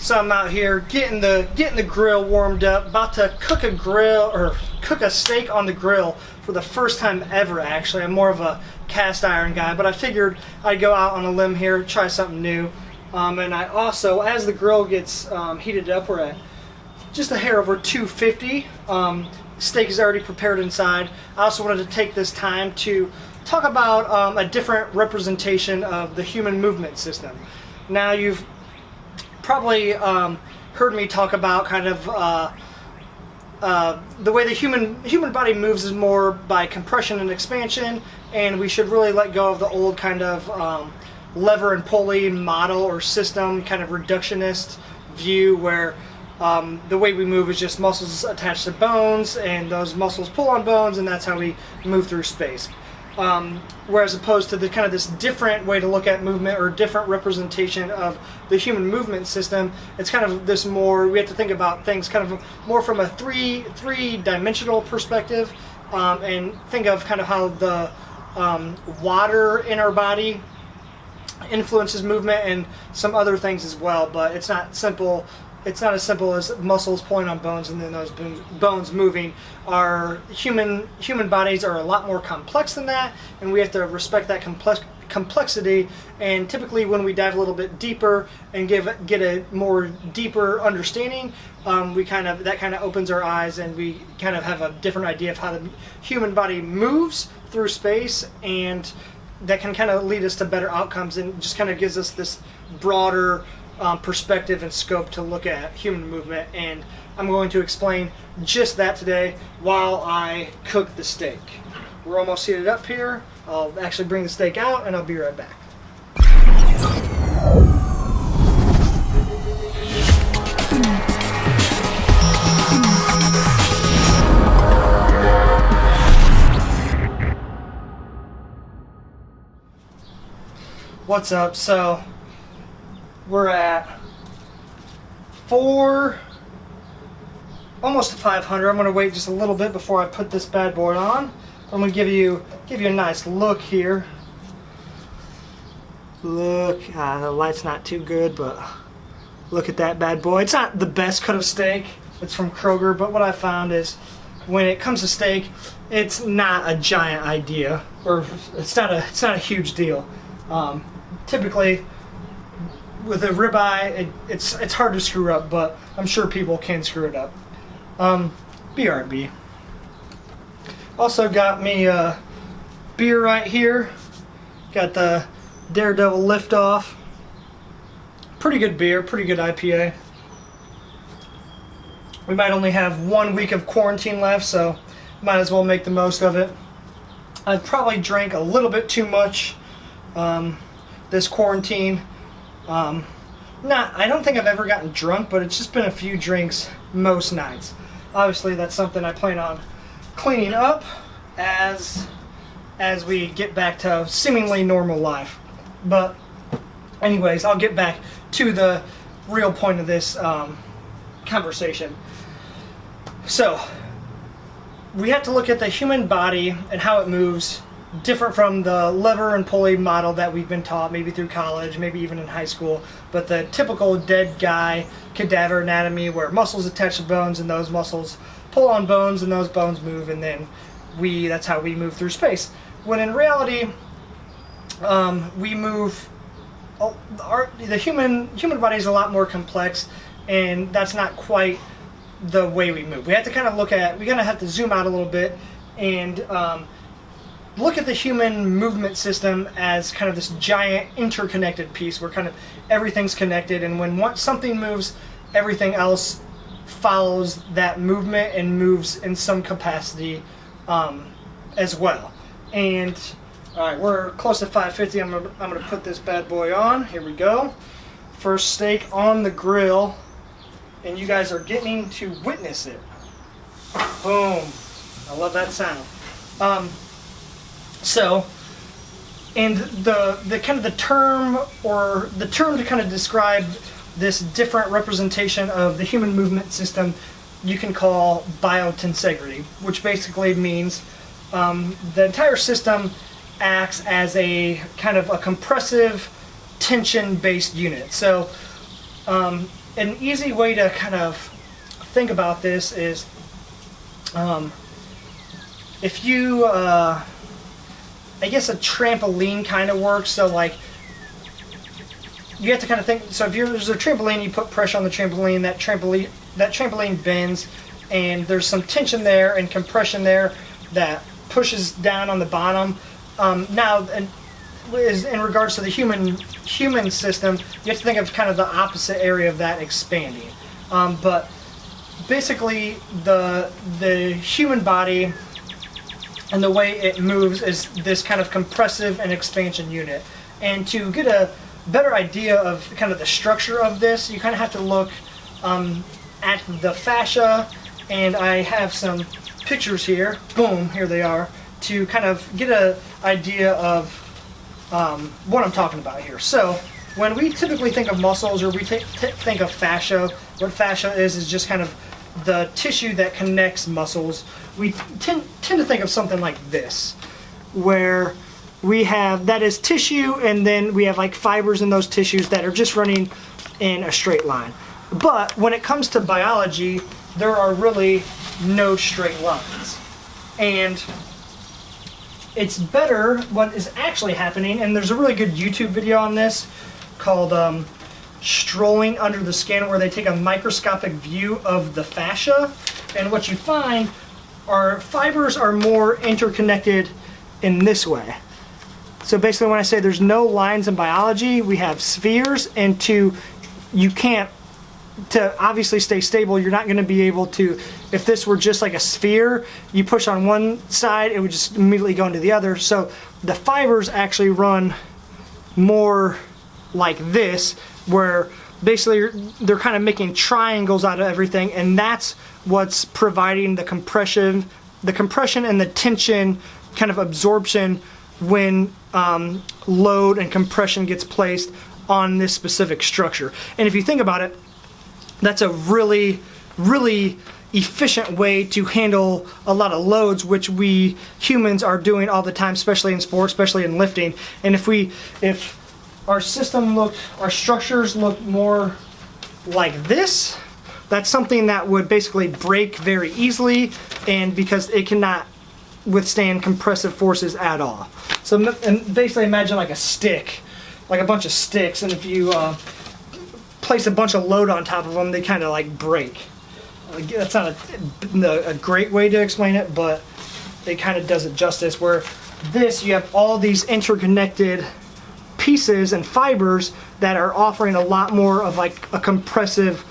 So I'm out here getting the grill warmed up, about to cook a steak on the grill for the first time ever. Actually, I'm more of a cast iron guy, but I figured I'd go out on a limb here, try something new. And I also, as the grill gets heated up, we're at just a hair over 250. Steak is already prepared inside. I also wanted to take this time to talk about a different representation of the human movement system. Now, you've probably heard me talk about kind of the way the human body moves is more by compression and expansion, and we should really let go of the old kind of lever and pulley model or system, kind of reductionist view where the way we move is just muscles attached to bones, and those muscles pull on bones, and that's how we move through space. Whereas opposed to the kind of this different way to look at movement or different representation of the human movement system, it's kind of this more, we have to think about things kind of more from a three-dimensional perspective, and think of kind of how the water in our body influences movement and some other things as well, but it's not simple. It's not as simple as muscles pulling on bones and then those bones moving. Our human bodies are a lot more complex than that, and we have to respect that complexity. And typically, when we dive a little bit deeper and get a more deeper understanding, that kind of opens our eyes, and we kind of have a different idea of how the human body moves through space, and that can kind of lead us to better outcomes, and just kind of gives us this broader perspective and scope to look at human movement. And I'm going to explain just that today while I cook the steak. We're almost heated up here. I'll actually bring the steak out and I'll be right back. What's up? So we're at almost to 500. I'm going to wait just a little bit before I put this bad boy on. I'm going to give you a nice look here. Look, the light's not too good, but look at that bad boy. It's not the best cut of steak. It's from Kroger, but what I found is when it comes to steak, it's not a giant idea, or it's not a huge deal. Typically, with a ribeye, it's hard to screw up, but I'm sure people can screw it up. BRB. Also got me a beer right here. Got the Daredevil Liftoff. Pretty good beer, pretty good IPA. We might only have 1 week of quarantine left, so might as well make the most of it. I've probably drank a little bit too much this quarantine. I don't think I've ever gotten drunk, but it's just been a few drinks most nights. Obviously, that's something I plan on cleaning up as we get back to seemingly normal life. But anyways, I'll get back to the real point of this conversation. So, we have to look at the human body and how it moves, different from the lever and pulley model that we've been taught, maybe through college, maybe even in high school, but the typical dead guy cadaver anatomy where muscles attach to bones and those muscles pull on bones and those bones move, and then that's how we move through space. When in reality, we move, the human body is a lot more complex, and that's not quite the way we move. We have to kind of have to zoom out a little bit and look at the human movement system as kind of this giant interconnected piece where kind of everything's connected, and when something moves, everything else follows that movement and moves in some capacity as well. And all right, we're close to 550. I'm gonna put this bad boy on. Here we go. First steak on the grill, and you guys are getting to witness it. Boom! I love that sound. So, and the kind of the term to kind of describe this different representation of the human movement system, you can call BIOTENSEGRITY, which basically means the entire system acts as a kind of a compressive tension-based unit. So an easy way to kind of think about this is if you, I guess a trampoline kind of works. So like, you have to kind of think, so if there's a trampoline, you put pressure on the trampoline, that trampoline bends, and there's some tension there and compression there that pushes down on the bottom. Now, in regards to the human system, you have to think of kind of the opposite area of that expanding. But basically, the human body and the way it moves is this kind of compressive and expansion unit. And to get a better idea of kind of the structure of this, you kind of have to look at the fascia, and I have some pictures here. Boom, here they are, to kind of get an idea of what I'm talking about here. So when we typically think of muscles, or we think of fascia, what fascia is just kind of the tissue that connects muscles. We tend to think of something like this, where we have, that is tissue, and then we have like fibers in those tissues that are just running in a straight line. But when it comes to biology, there are really no straight lines. And it's better what is actually happening, and there's a really good YouTube video on this called Strolling Under the Skin, where they take a microscopic view of the fascia, and what you find are fibers are more interconnected in this way. So basically, when I say there's no lines in biology, we have spheres, and to obviously stay stable, you're not going to be able to, if this were just like a sphere, you push on one side, it would just immediately go into the other. So the fibers actually run more like this, where basically they're kind of making triangles out of everything, and that's what's providing the compression and the tension kind of absorption when load and compression gets placed on this specific structure. And if you think about it, that's a really, really efficient way to handle a lot of loads, which we humans are doing all the time, especially in sports, especially in lifting. And if our structures look more like this, that's something that would basically break very easily, and because it cannot withstand compressive forces at all. So and basically imagine like a stick, like a bunch of sticks, and if you place a bunch of load on top of them, they kind of like break. That's not a great way to explain it, but it kind of does it justice, where this, you have all these interconnected pieces and fibers that are offering a lot more of like a compressive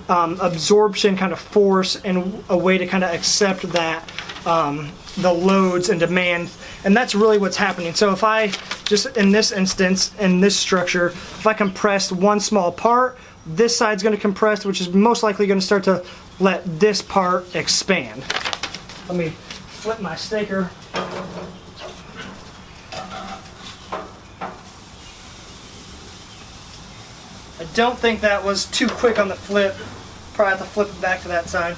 absorption kind of force, and a way to kind of accept that the loads and demand. And that's really what's happening. So if I just, in this instance, in this structure, if I compress one small part, this side's going to compress, which is most likely going to start to let this part expand. Let me flip my staker. I don't think that was too quick on the flip. Probably have to flip it back to that side.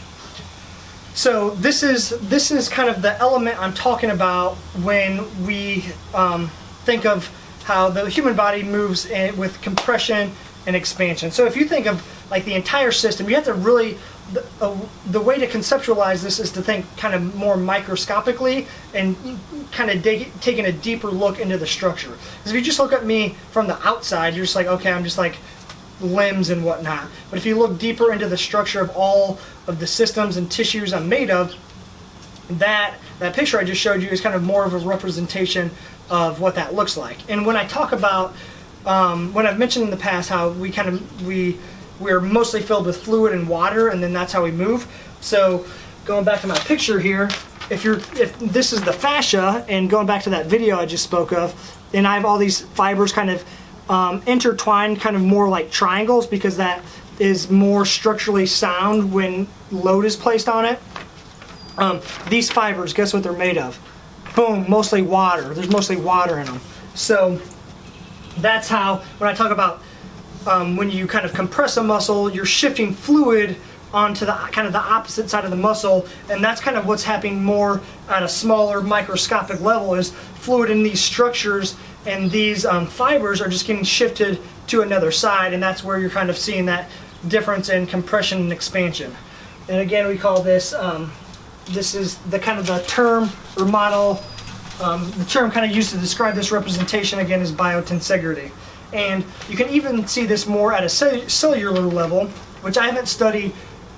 So this is kind of the element I'm talking about when we think of how the human body moves with compression and expansion. So if you think of like the entire system, you have to really, the way to conceptualize this is to think kind of more microscopically and kind of taking a deeper look into the structure. Because if you just look at me from the outside, you're just like, okay, I'm just like limbs and whatnot. But if you look deeper into the structure of all of the systems and tissues I'm made of, that picture I just showed you is kind of more of a representation of what that looks like. And when I talk about, when I've mentioned in the past how we're mostly filled with fluid and water, and then that's how we move. So going back to my picture here, if this is the fascia, and going back to that video I just spoke of, and I have all these fibers kind of intertwined, kind of more like triangles, because that is more structurally sound when load is placed on it. These fibers, guess what they're made of? Boom, mostly water. There's mostly water in them. So that's how, when I talk about when you kind of compress a muscle, you're shifting fluid onto the kind of the opposite side of the muscle, and that's kind of what's happening more at a smaller microscopic level, is fluid in these structures, and these fibers are just getting shifted to another side, and that's where you're kind of seeing that difference in compression and expansion. And again, we call this, this is the kind of the term or model, the term kind of used to describe this representation again is biotensegrity. And you can even see this more at a cellular level, which I haven't studied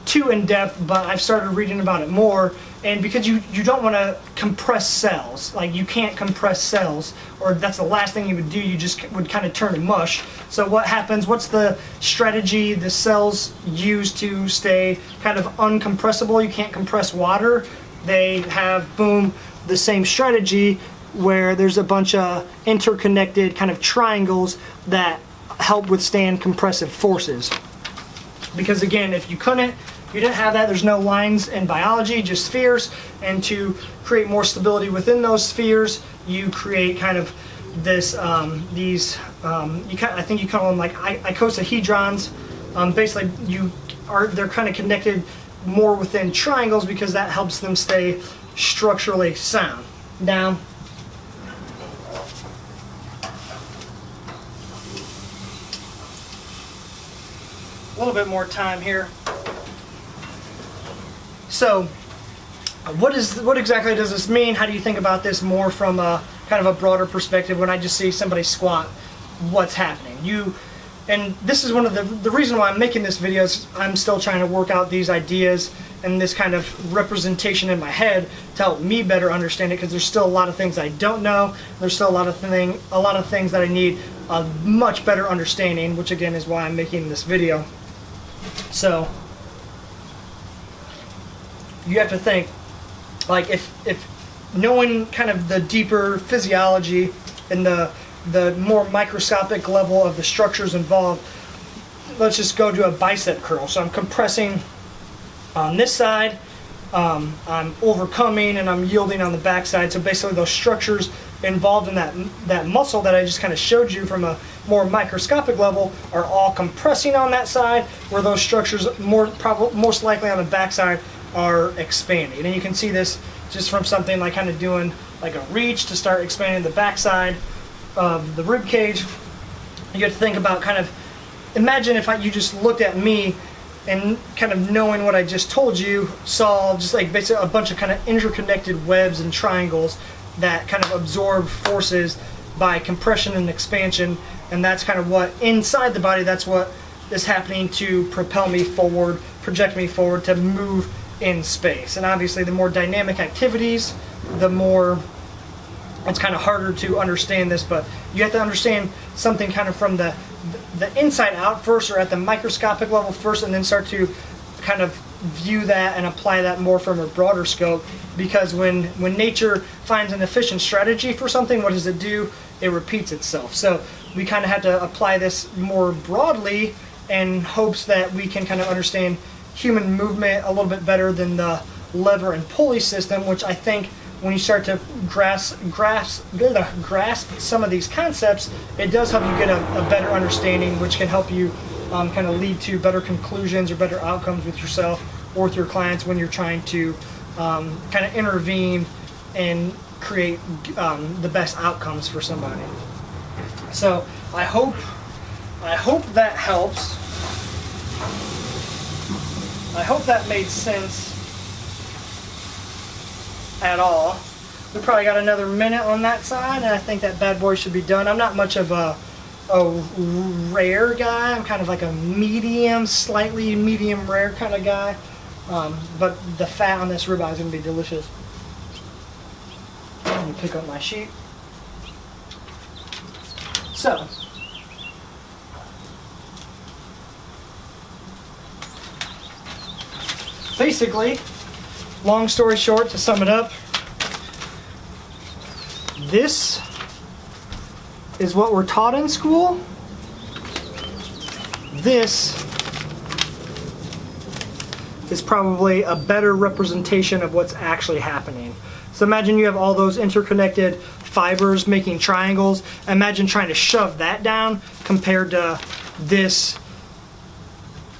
too in depth, but I've started reading about it more. And because you don't want to compress cells, like you can't compress cells, or that's the last thing you would do, you just would kind of turn to mush. So what happens, what's the strategy the cells use to stay kind of uncompressible? You can't compress water. They have, boom, the same strategy where there's a bunch of interconnected kind of triangles that help withstand compressive forces. Because again, if you didn't have that, there's no lines in biology, just spheres, and to create more stability within those spheres, you create kind of this, I think you call them like icosahedrons. Basically, they're kind of connected more within triangles because that helps them stay structurally sound. Now, a little bit more time here. So, what exactly does this mean? How do you think about this more from a kind of a broader perspective when I just see somebody squat? What's happening? And this is one of the reason why I'm making this video is I'm still trying to work out these ideas and this kind of representation in my head to help me better understand it, because there's still a lot of things I don't know. There's still a lot of things that I need a much better understanding, which again is why I'm making this video. So you have to think, like, if knowing kind of the deeper physiology and the more microscopic level of the structures involved, let's just go to a bicep curl. So I'm compressing on this side, I'm overcoming and I'm yielding on the back side. So basically those structures involved in that muscle that I just kind of showed you from a more microscopic level are all compressing on that side, where those structures most likely on the back side are expanding. And you can see this just from something like kind of doing like a reach to start expanding the back side of the rib cage. You have to think about kind of, imagine if you just looked at me and kind of knowing what I just told you, saw just like basically a bunch of kind of interconnected webs and triangles that kind of absorb forces by compression and expansion. And that's kind of what inside the body, that's what is happening to propel me forward, project me forward, to move in space. And obviously the more dynamic activities, the more it's kind of harder to understand this, but you have to understand something kind of from the inside out first, or at the microscopic level first, and then start to kind of view that and apply that more from a broader scope. Because when nature finds an efficient strategy for something, what does it do? It repeats itself. So we kind of have to apply this more broadly in hopes that we can kind of understand human movement a little bit better than the lever and pulley system, which I think when you start to grasp some of these concepts, it does help you get a better understanding, which can help you kind of lead to better conclusions or better outcomes with yourself or with your clients when you're trying to kind of intervene and create the best outcomes for somebody. So I hope that helps. I hope that made sense at all. We probably got another minute on that side, and I think that bad boy should be done. I'm not much of a rare guy. I'm kind of like a medium, slightly medium rare kind of guy. But the fat on this ribeye is going to be delicious. Let me pick up my sheet. So, basically, long story short, to sum it up, this is what we're taught in school. This is probably a better representation of what's actually happening. So imagine you have all those interconnected fibers making triangles. Imagine trying to shove that down compared to this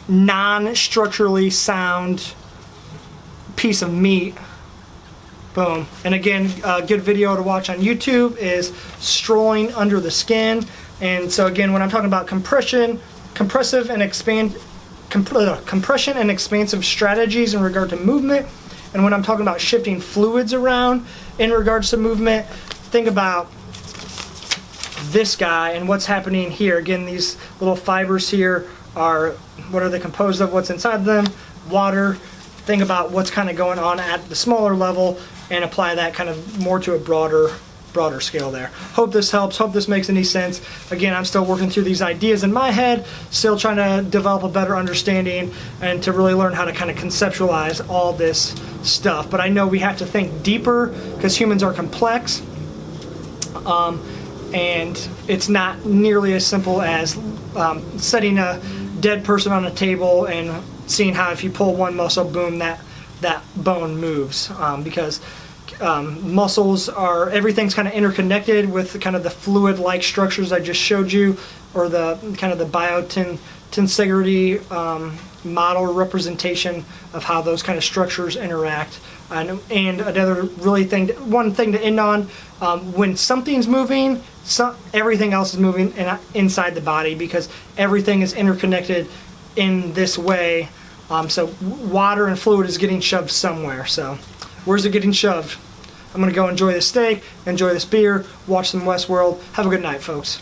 non-structurally sound piece of meat. Boom. And again, a good video to watch on YouTube is Strolling Under the Skin. And so again, when I'm talking about compression, compressive and compression and expansive strategies in regard to movement. And when I'm talking about shifting fluids around in regards to movement, think about this guy and what's happening here. Again, these little fibers here are, what are they composed of? What's inside them? Water. Think about what's kind of going on at the smaller level and apply that kind of more to a broader scale there. Hope this helps. Hope this makes any sense. Again, I'm still working through these ideas in my head, still trying to develop a better understanding and to really learn how to kind of conceptualize all this stuff. But I know we have to think deeper because humans are complex, and it's not nearly as simple as setting a dead person on a table and seeing how if you pull one muscle, boom, that bone moves, because muscles are, everything's kind of interconnected with kind of the fluid-like structures I just showed you, or the kind of the biotensegrity model representation of how those kind of structures interact. And another one thing to end on, when something's moving, everything else is moving inside the body, because everything is interconnected in this way. So water and fluid is getting shoved somewhere. So where's it getting shoved? I'm going to go enjoy this steak, enjoy this beer, watch some Westworld. Have a good night, folks.